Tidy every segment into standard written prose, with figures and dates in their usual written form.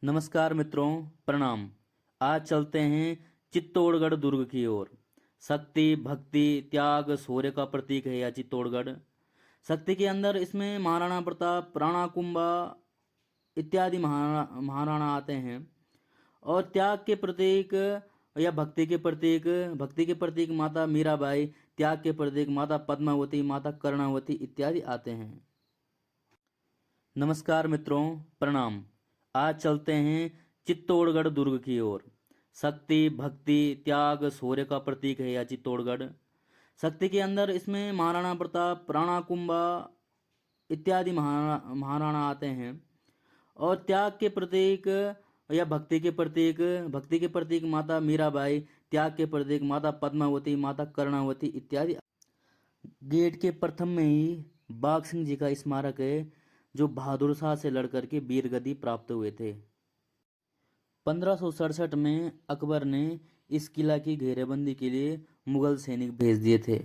नमस्कार मित्रों, प्रणाम। आज चलते हैं चित्तौड़गढ़ दुर्ग की ओर। शक्ति, भक्ति, त्याग, शौर्य का प्रतीक है यह चित्तौड़गढ़। शक्ति के अंदर इसमें महाराणा प्रताप, राणा कुंभा इत्यादि महाराणा आते हैं। और त्याग के प्रतीक या भक्ति के प्रतीक माता मीराबाई, त्याग के प्रतीक माता पद्मावती, माता कर्णावती इत्यादि आते हैं। नमस्कार मित्रों, प्रणाम। आज चलते हैं चित्तौड़गढ़ दुर्ग की ओर। शक्ति, भक्ति, त्याग, शौर्य का प्रतीक है यह चित्तौड़गढ़। शक्ति के अंदर इसमें महाराणा प्रताप, राणा कुंभा इत्यादि महाराणा आते हैं। और त्याग के प्रतीक या भक्ति के प्रतीक माता मीराबाई, त्याग के प्रतीक माता पद्मावती, माता कर्णावती इत्यादि। गेट के प्रथम में ही बाघ सिंह जी का स्मारक है, जो बहादुर शाह से लड़कर के वीर गति प्राप्त हुए थे। 1567 में अकबर ने इस किला की घेरेबंदी के लिए मुगल सैनिक भेज दिए थे।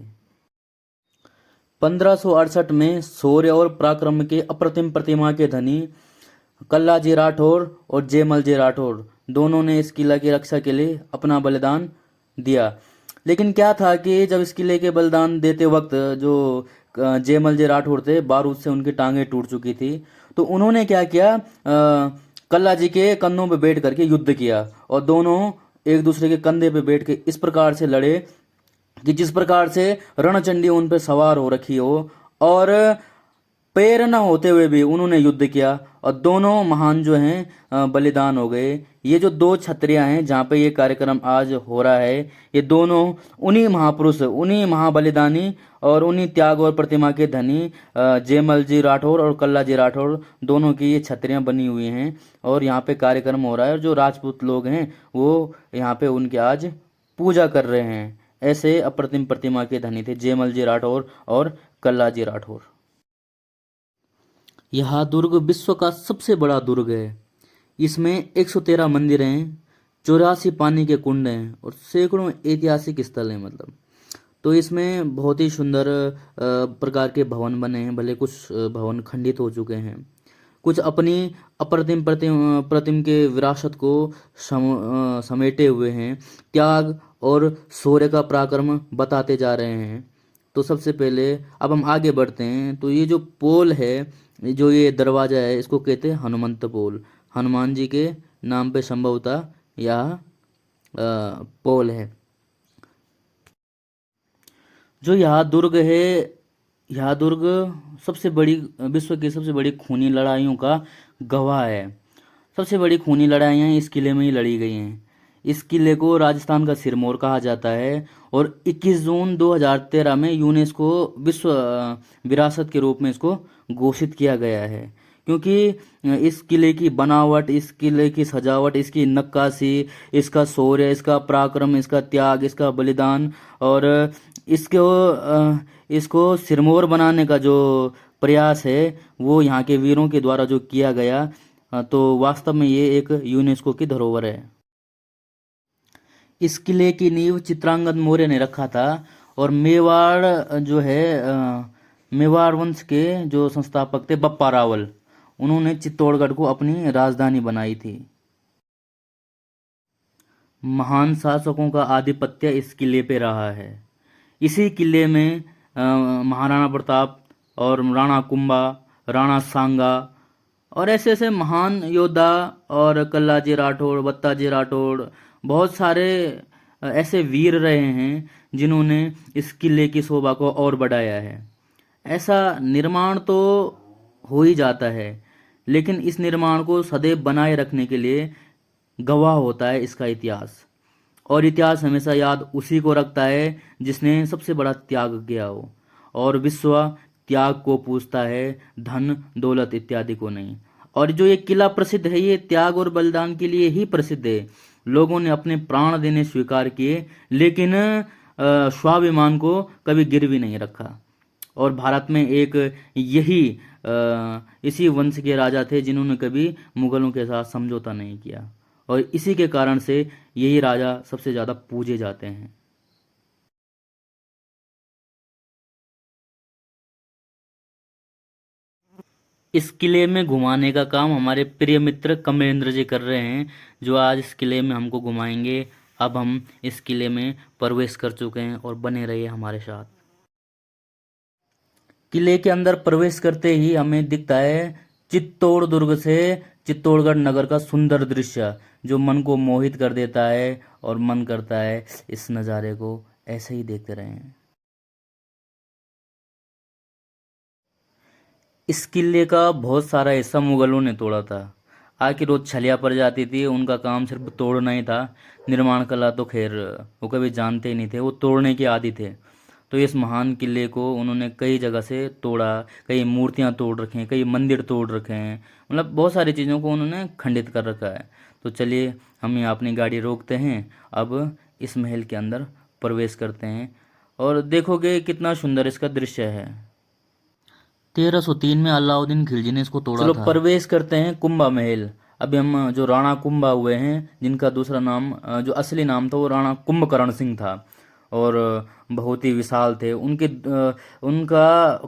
1568 में शौर्य और पराक्रम के अप्रतिम प्रतिमा के धनी कल्लाजी राठौर और जयमल जी राठौर दोनों ने इस किला की रक्षा के लिए अपना बलिदान दिया। लेकिन क्या था कि जब इस किले के बलिदान देते वक्त जो जयमल जी राठौर थे, बारूद से उनकी टांगें टूट चुकी थी। तो उन्होंने क्या किया, कल्ला जी के कंधों पे बैठ करके युद्ध किया और दोनों एक दूसरे के कंधे पे बैठ के इस प्रकार से लड़े कि जिस प्रकार से रणचंडी उन पे सवार हो रखी हो। और पैर न होते हुए भी उन्होंने युद्ध किया और दोनों महान जो हैं बलिदान हो गए। ये जो दो छत्रियां हैं जहाँ पे ये कार्यक्रम आज हो रहा है, ये दोनों उन्हीं महापुरुष, उन्हीं महाबलिदानी और उन्हीं त्याग और प्रतिमा के धनी जयमल जी राठौर और कल्ला जी राठौर दोनों की ये छत्रियां बनी हुई हैं। और यहाँ पे कार्यक्रम हो रहा है और जो राजपूत लोग हैं वो यहाँ पे उनकी आज पूजा कर रहे हैं। ऐसे अप्रतिम प्रतिमा के धनी थे जयमल जी राठौर और कल्ला जी राठौर। यह दुर्ग विश्व का सबसे बड़ा दुर्ग है। इसमें 113 मंदिर हैं, 84 पानी के कुंड हैं और सैकड़ों ऐतिहासिक स्थल हैं। मतलब तो इसमें बहुत ही सुंदर प्रकार के भवन बने हैं। भले कुछ भवन खंडित हो चुके हैं, कुछ अपनी अप्रतिम प्रतिम के विरासत को समेटे हुए हैं। त्याग और शौर्य का पराक्रम बताते जा रहे हैं। तो सबसे पहले अब हम आगे बढ़ते हैं। तो ये जो पोल है, जो ये दरवाजा है, इसको कहते हैं हनुमंत पोल। हनुमान जी के नाम पे संभवतः यह पोल है। जो यह दुर्ग है, यह दुर्ग सबसे बड़ी, विश्व की सबसे बड़ी खूनी लड़ाइयों का गवाह है। सबसे बड़ी खूनी लड़ाइयाँ इस किले में ही लड़ी गई हैं। इस किले को राजस्थान का सिरमौर कहा जाता है और 21 जून 2013 में यूनेस्को विश्व विरासत के रूप में इसको घोषित किया गया है। क्योंकि इस किले की बनावट, इस किले की सजावट, इसकी नक्काशी, इसका शौर्य, इसका पराक्रम, इसका त्याग, इसका बलिदान और इसको सिरमौर बनाने का जो प्रयास है वो यहाँ के वीरों के द्वारा जो किया गया, तो वास्तव में ये एक यूनेस्को की धरोहर है। इस किले की नींव चित्रांगद मौर्य ने रखा था और मेवाड़ जो है, मेवाड़ वंश के जो संस्थापक थे बप्पा रावल, उन्होंने चित्तौड़गढ़ को अपनी राजधानी बनाई थी। महान शासकों का आधिपत्य इस किले पे रहा है। इसी किले में महाराणा प्रताप और राणा कुंभा, राणा सांगा और ऐसे ऐसे महान योद्धा और कल्लाजी राठौड़, बत्ताजी राठौड़, बहुत सारे ऐसे वीर रहे हैं जिन्होंने इस किले की शोभा को और बढ़ाया है। ऐसा निर्माण तो हो ही जाता है, लेकिन इस निर्माण को सदैव बनाए रखने के लिए गवाह होता है इसका इतिहास। और इतिहास हमेशा याद उसी को रखता है जिसने सबसे बड़ा त्याग किया हो। और विश्व त्याग को पूछता है, धन दौलत इत्यादि को नहीं। और जो ये किला प्रसिद्ध है, ये त्याग और बलिदान के लिए ही प्रसिद्ध है। लोगों ने अपने प्राण देने स्वीकार किए, लेकिन स्वाभिमान को कभी गिरवी नहीं रखा। और भारत में एक यही इसी वंश के राजा थे जिन्होंने कभी मुगलों के साथ समझौता नहीं किया, और इसी के कारण से यही राजा सबसे ज़्यादा पूजे जाते हैं। इस किले में घुमाने का काम हमारे प्रिय मित्र कमलेंद्र जी कर रहे हैं, जो आज इस किले में हमको घुमाएंगे। अब हम इस किले में प्रवेश कर चुके हैं और बने रहिए हमारे साथ। किले के अंदर प्रवेश करते ही हमें दिखता है चित्तौड़ दुर्ग से चित्तौड़गढ़ नगर का सुंदर दृश्य, जो मन को मोहित कर देता है और मन करता है इस नज़ारे को ऐसे ही देखते रहें। इस किले का बहुत सारा हिस्सा मुगलों ने तोड़ा था। आखिर वो छलिया पड़ जाती थी, उनका काम सिर्फ तोड़ना ही था। निर्माण कला तो खैर वो कभी जानते ही नहीं थे, वो तोड़ने के आदी थे। तो इस महान किले को उन्होंने कई जगह से तोड़ा, कई मूर्तियां तोड़ रखी हैं, कई मंदिर तोड़ रखे हैं, मतलब बहुत सारी चीज़ों को उन्होंने खंडित कर रखा है। तो चलिए हम यहाँ अपनी गाड़ी रोकते हैं, अब इस महल के अंदर प्रवेश करते हैं और देखोगे कितना सुंदर इसका दृश्य है। 1303 में अलाउद्दीन खिलजी ने इसको तोड़ा था। चलो प्रवेश करते हैं कुंभा महल। अभी हम जो राणा कुंभा हुए हैं, जिनका दूसरा नाम जो असली नाम था वो राणा कुंभकर्ण सिंह था, और बहुत ही विशाल थे। उनका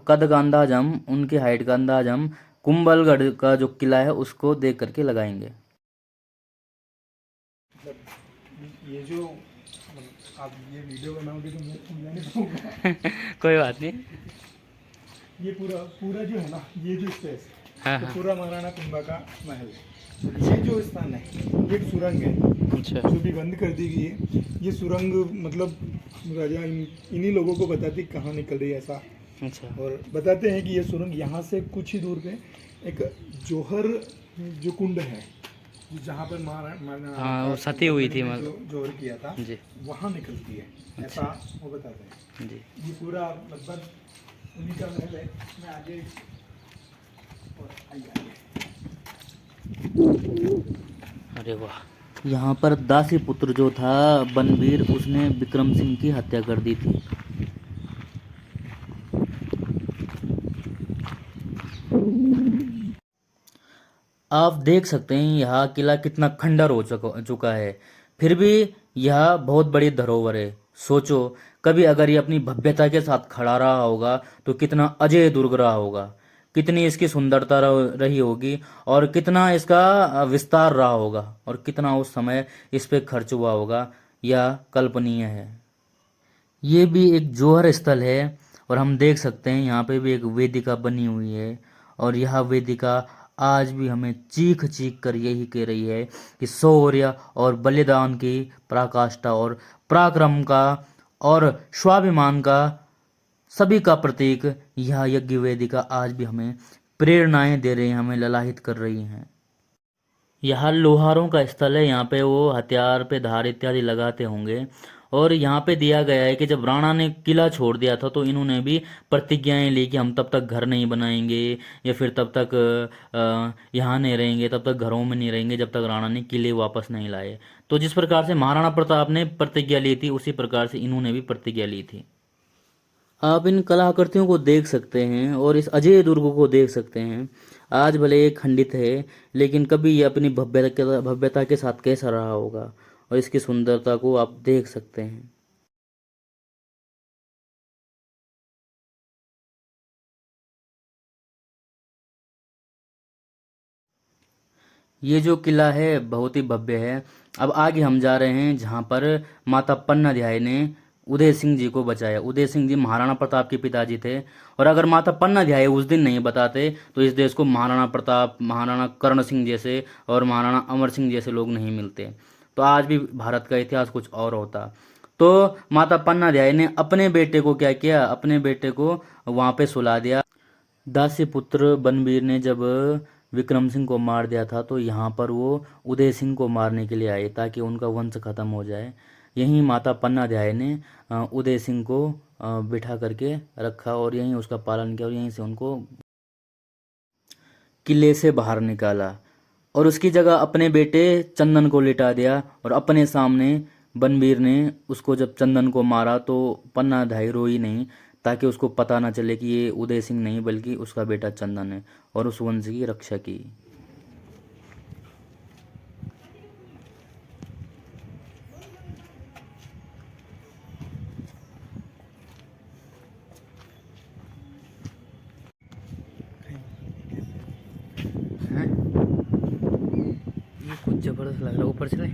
कद का अंदाज हम, उनकी हाइट का अंदाज हम कुंभलगढ़ का जो किला है उसको देख करके लगाएंगे। ये जो आप ये वीडियो बनाओगे तो मैं नहीं पाऊंगा। कोई बात नहीं। ये पूरा पूरा जो है ना, ये जो स्पेस हाँ, तो हाँ। पूरा महाराणा कुंभा का महल है। ये जो स्थान है ये एक सुरंग है, अच्छा। जो भी बंद कर दी गई है। ये सुरंग मतलब राजा इन्हीं लोगों को बताती कहाँ निकल रही है ऐसा। अच्छा। और बताते हैं कि ये सुरंग यहाँ से कुछ ही दूर पे एक जौहर जो कुंड है, जहाँ पर महाराणा हाँ, वो सती हुई थी जौहर किया था जी। वहाँ निकलती है, ऐसा वो बताते हैं जी। ये पूरा लगभग उन्हीं का महल है। मैं आगे और आइए। अरे वाह। यहाँ पर दासी पुत्र जो था बनवीर, उसने विक्रम सिंह की हत्या कर दी थी। आप देख सकते हैं यह किला कितना खंडर हो चुका है, फिर भी यह बहुत बड़ी धरोहर है। सोचो कभी अगर ये अपनी भव्यता के साथ खड़ा रहा होगा तो कितना अजय दुर्ग रहा होगा, कितनी इसकी सुंदरता रही होगी, और कितना इसका विस्तार रहा होगा, और कितना उस समय इस पे खर्च हुआ होगा, यह कल्पनीय है। ये भी एक जौहर स्थल है, और हम देख सकते हैं यहाँ पे भी एक वेदिका बनी हुई है, और यह वेदिका आज भी हमें चीख चीख कर यही कह रही है कि शौर्य और बलिदान की पराकाष्ठा और पराक्रम का और स्वाभिमान का सभी का प्रतीक यह यज्ञ वेदिका आज भी हमें प्रेरणाएं दे रही हैं, हमें ललाहित कर रही हैं। यह लोहारों का स्थल है, यहाँ पे वो हथियार पे धार इत्यादि लगाते होंगे। और यहाँ पे दिया गया है कि जब राणा ने किला छोड़ दिया था तो इन्होंने भी प्रतिज्ञाएं ली कि हम तब तक घर नहीं बनाएंगे, या फिर तब तक यहाँ नहीं रहेंगे, तब तक घरों में नहीं रहेंगे जब तक राणा ने किले वापस नहीं लाए। तो जिस प्रकार से महाराणा प्रताप ने प्रतिज्ञा ली थी, उसी प्रकार से इन्होंने भी प्रतिज्ञा ली थी। आप इन कलाकृतियों को देख सकते हैं और इस अजय दुर्ग को देख सकते हैं। आज भले ये खंडित है, लेकिन कभी ये अपनी भव्यता के साथ कैसा रहा होगा, और इसकी सुंदरता को आप देख सकते हैं। ये जो किला है बहुत ही भव्य है। अब आगे हम जा रहे हैं जहाँ पर माता पन्नाध्याय ने उदय सिंह जी को बचाया। उदय सिंह जी महाराणा प्रताप के पिताजी थे, और अगर माता पन्नाध्याय उस दिन नहीं बताते तो इस देश को महाराणा प्रताप, महाराणा कर्ण सिंह जैसे और महाराणा अमर सिंह जैसे लोग नहीं मिलते। तो आज भी भारत का इतिहास कुछ और होता। तो माता पन्नाध्याय ने अपने बेटे को क्या किया, अपने बेटे को वहाँ पे सुला दिया। दासी पुत्र बनवीर ने जब विक्रम सिंह को मार दिया था तो यहाँ पर वो उदय सिंह को मारने के लिए आए ताकि उनका वंश खत्म हो जाए। यहीं माता पन्नाध्याय ने उदय सिंह को बिठा करके रखा और यहीं उसका पालन किया, और यहीं से उनको किले से बाहर निकाला, और उसकी जगह अपने बेटे चंदन को लिटा दिया। और अपने सामने बनवीर ने उसको जब चंदन को मारा तो पन्नाधाय रोई नहीं, ताकि उसको पता ना चले कि ये उदय सिंह नहीं बल्कि उसका बेटा चंदन है, और उस वंश की रक्षा की। जबरदस्त लग रहा है। ऊपर चले।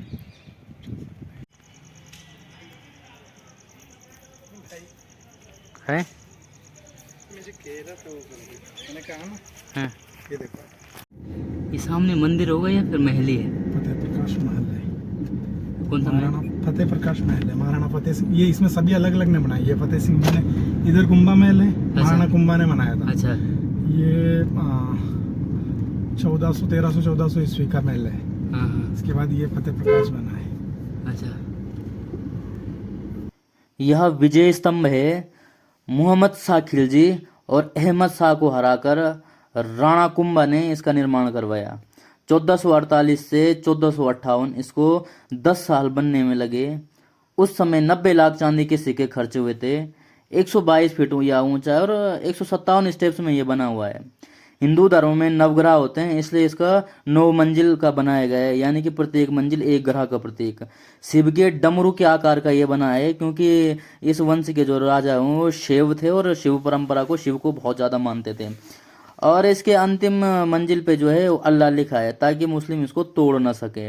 है मैंने कहा ना, हाँ। ये देखो ये सामने मंदिर होगा या फिर महल ही है? फतेह प्रकाश महल है। कौन सा महाराणा महल? फतेह प्रकाश महल है। महाराणा फतेह सिंह, ये इसमें सभी अलग अलग ने बनाई है। फतेह सिंह जी ने, इधर कुंभा महल है, महाराणा कुंभा ने बनाया था। अच्छा। ये 1300 ईस्वी का महल है। हाँ हाँ। इसके बाद ये फतेह प्रकाश बना है। अच्छा। यह विजय स्तंभ है। मोहम्मद शाह खिलजी और अहमद शाह को हराकर राणा कुंभा ने इसका निर्माण करवाया। 1448 से 1458 इसको 10 साल बनने में लगे। उस समय 90 लाख चांदी के सिक्के खर्चे हुए थे। 122 फीट या ऊंचा है और 157 स्टेप्स में ये बना हुआ है। हिंदू धर्म में नवग्रह होते हैं, इसलिए इसका 9 मंजिल का बनाया गया है, यानी कि प्रत्येक मंजिल एक ग्रह का प्रतीक। शिव के डमरू के आकार का ये बना है, क्योंकि इस वंश के जो राजा हैं वो शैव थे और शिव परंपरा को, शिव को बहुत ज़्यादा मानते थे। और इसके अंतिम मंजिल पे जो है वो अल्लाह लिखा है, ताकि मुस्लिम इसको तोड़ ना सके।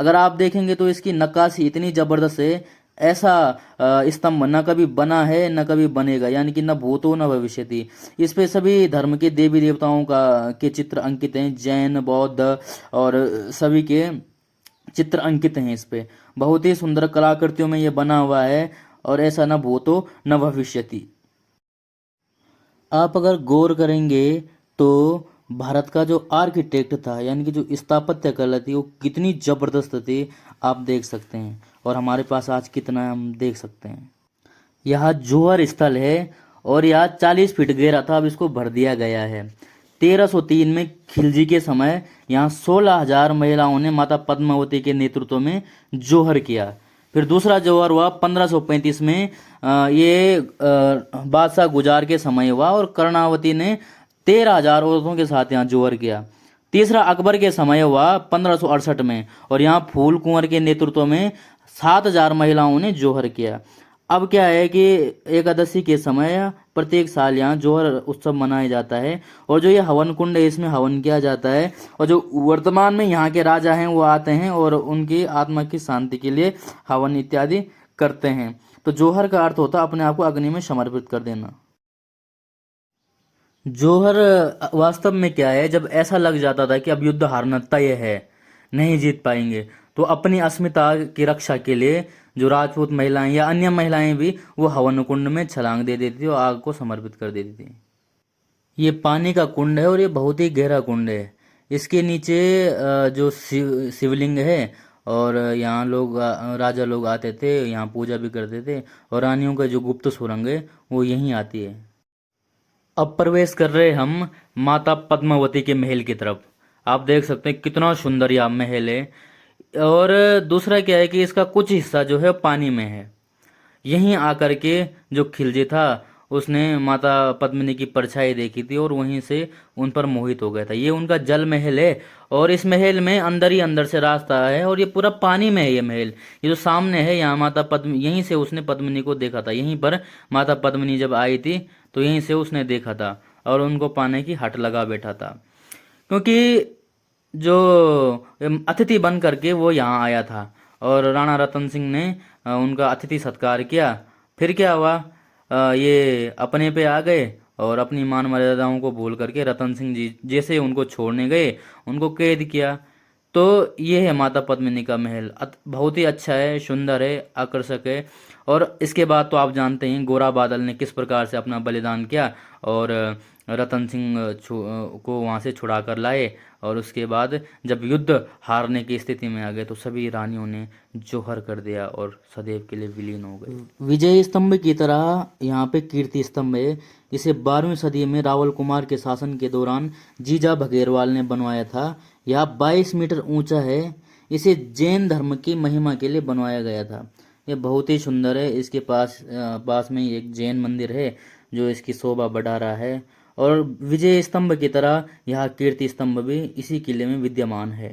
अगर आप देखेंगे तो इसकी नक्काशी इतनी ज़बरदस्त है, ऐसा स्तंभ न कभी बना है न कभी बनेगा, यानी कि न भूतो न भविष्यति। इस पे सभी धर्म के देवी देवताओं का के चित्र अंकित हैं, जैन, बौद्ध और सभी के चित्र अंकित हैं इस पे। बहुत ही सुंदर कलाकृतियों में ये बना हुआ है और ऐसा न भूतो न भविष्यति। आप अगर गौर करेंगे तो भारत का जो आर्किटेक्ट था, यानी कि जो स्थापत्य कला थी, वो कितनी जबरदस्त थी, आप देख सकते हैं। और हमारे पास आज कितना है हम देख सकते हैं। यह जौहर स्थल है और यह 40 फीट गहरा था, अब इसको भर दिया गया है। 1303 में खिलजी के समय यहाँ 16,000 महिलाओं ने माता पद्मावती के नेतृत्व में जौहर किया। फिर दूसरा जौहर हुआ 1535 में, ये बादशाह गुजार के समय हुआ और कर्णावती ने 13,000 औरतों के साथ यहाँ जौहर किया। तीसरा अकबर के समय हुआ 1568 में, और यहाँ फूल कुंवर के नेतृत्व में 7,000 महिलाओं ने जौहर किया। अब क्या है कि एकादशी के समय प्रत्येक साल यहाँ जौहर उत्सव मनाया जाता है, और जो ये हवन कुंड है इसमें हवन किया जाता है, और जो वर्तमान में यहाँ के राजा हैं वो आते हैं और उनकी आत्मा की शांति के लिए हवन इत्यादि करते हैं। तो जौहर का अर्थ होता है अपने आप को अग्नि में समर्पित कर देना। जौहर वास्तव में क्या है, जब ऐसा लग जाता था कि अब युद्ध हारना तय है, नहीं जीत पाएंगे, तो अपनी अस्मिता की रक्षा के लिए जो राजपूत महिलाएं या अन्य महिलाएं भी वो हवन कुंड में छलांग दे देती थी और आग को समर्पित कर देती थी। ये पानी का कुंड है और ये बहुत ही गहरा कुंड है। इसके नीचे जो शिवलिंग है, और यहाँ लोग राजा लोग आते थे, यहाँ पूजा भी करते थे, और रानियों का जो गुप्त सुरंग है वो यहीं आती है। अब प्रवेश कर रहे हम माता पद्मावती के महल की तरफ। आप देख सकते हैं कितना सुंदर यह महल है। और दूसरा क्या है कि इसका कुछ हिस्सा जो है पानी में है। यहीं आकर के जो खिलजी था उसने माता पद्मिनी की परछाई देखी थी और वहीं से उन पर मोहित हो गया था। ये उनका जल महल है और इस महल में अंदर ही अंदर से रास्ता है और ये पूरा पानी में है। ये महल, ये जो सामने है, यहाँ माता पद्मिनी, यहीं से उसने पद्मिनी को देखा था। यहीं पर माता पद्मिनी जब आई थी तो यहीं से उसने देखा था और उनको पाने की हट लगा बैठा था, क्योंकि जो अतिथि बन करके वो यहाँ आया था और राणा रतन सिंह ने उनका अतिथि सत्कार किया। फिर क्या हुआ, ये अपने पे आ गए और अपनी मान मर्यादाओं को भूल करके रतन सिंह जी जैसे उनको छोड़ने गए, उनको कैद किया। तो ये है माता पद्मिनी का महल। बहुत ही अच्छा है, सुंदर है, आकर्षक है। और इसके बाद तो आप जानते हैं गोरा बादल ने किस प्रकार से अपना बलिदान किया और रतन सिंह को वहाँ से छुड़ा कर लाए, और उसके बाद जब युद्ध हारने की स्थिति में आ गए तो सभी रानियों ने जौहर कर दिया और सदैव के लिए विलीन हो गए। विजय स्तंभ की तरह यहाँ पे कीर्ति स्तंभ है। इसे 12वीं सदी में रावल कुमार के शासन के दौरान जीजा बघेरवाल ने बनवाया था। यह 22 मीटर ऊंचा है। इसे जैन धर्म की महिमा के लिए बनवाया गया था। ये बहुत ही सुंदर है। इसके पास में एक जैन मंदिर है जो इसकी शोभा बढ़ा रहा है। और विजय स्तंभ की तरह यह कीर्ति स्तंभ भी इसी किले में विद्यमान है।